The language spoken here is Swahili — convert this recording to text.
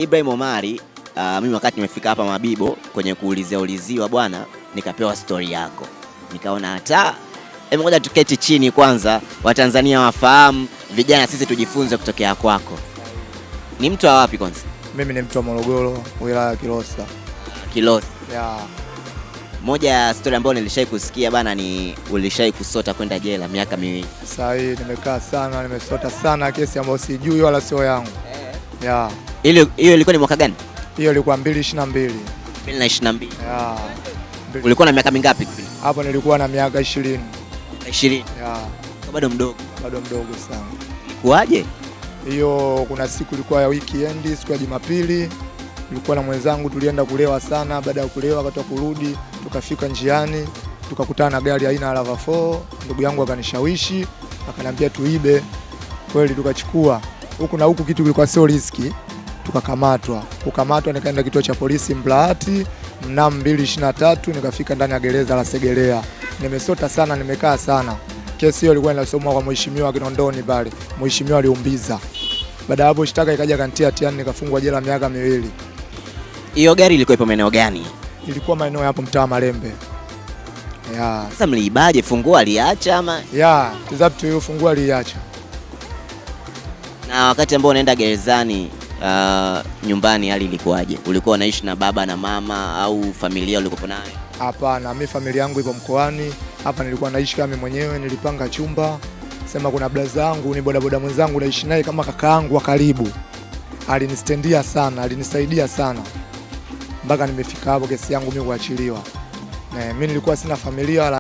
Ibrahim Omari, mimi wakati nimefika hapa Mabibo kwenye uliziwa bwana, nikapewa story yako. Nikaona hata ngoja tuketi chini kwanza, Watanzania wafahamu, vijana sisi tujifunze kutokea kwako. Ni mtu wa wapi kwanza? Mimi ni mtu wa Morogoro, wilaya ya Kilosa. Kilosa. Yeah. Moja ya story ambayo nilishai kusikia bana ni ulishai kusota kwenda jela miaka miwili. Sasa hii nimekaa sana, nimesota sana kesi ambayo sijui wala sio yangu. Yeah. Hiyo ilikuwa ni mwaka gani? Hiyo ilikuwa 2022. 2022. Yeah. Ulikuwa na miaka mingapi kipindi? Hapo nilikuwa na miaka 20. 20. Yeah. Bado mdogo. Bado mdogo sana. Ilikuwaje? Hiyo kuna siku ilikuwa ya weekend, siku ya Jumapili. Nilikuwa na mwenzangu tulienda kulewa sana, baada ya kulewa wakati kurudi, tukafika njiani, tukakutana na gari aina ya Lava 4, ndugu yangu akanishawishi, akaniambia tuibe. Kweli tukachukua. Huku na huku kitu kilikuwa sio riski, tukakamatwa. Kukamatwa nikaenda kituo cha polisi Mlaati, mnamo 2023 nikafika ndani ya gereza la Segerea. Nimesota sana, nimekaa sana. Kesi hiyo ilikuwa inasomwa kwa mheshimiwa Kinondoni pale. Mheshimiwa aliumbiza. Baada hapo shtaka ikaja kantia hatiani, nikafungwa jela miaka 2. Hiyo gari ilikuwa ipo maeneo gani? Ilikuwa maeneo hapo mtaa Malembe. Yeah. Sasa mliibaje? Funguo aliacha ama? Yeah, exactly, hiyo funguo aliacha. Na wakati ambao unaenda gerezani, nyumbani hali ilikuwaje? Ulikuwa unaishi na baba na mama au familia ulikopo nayo? Hapana, mimi familia yangu ipo mkoani. Hapa nilikuwa naishi kama mwenyewe, nilipanga chumba. Sema kuna brother yangu ni bodaboda mwenzangu naishi naye kama kakaangu wa karibu. Alinistendia sana, alinisaidia sana. Mpaka nimefika hapo kesi yangu mimi kuachiliwa. Mimi nilikuwa sina familia wala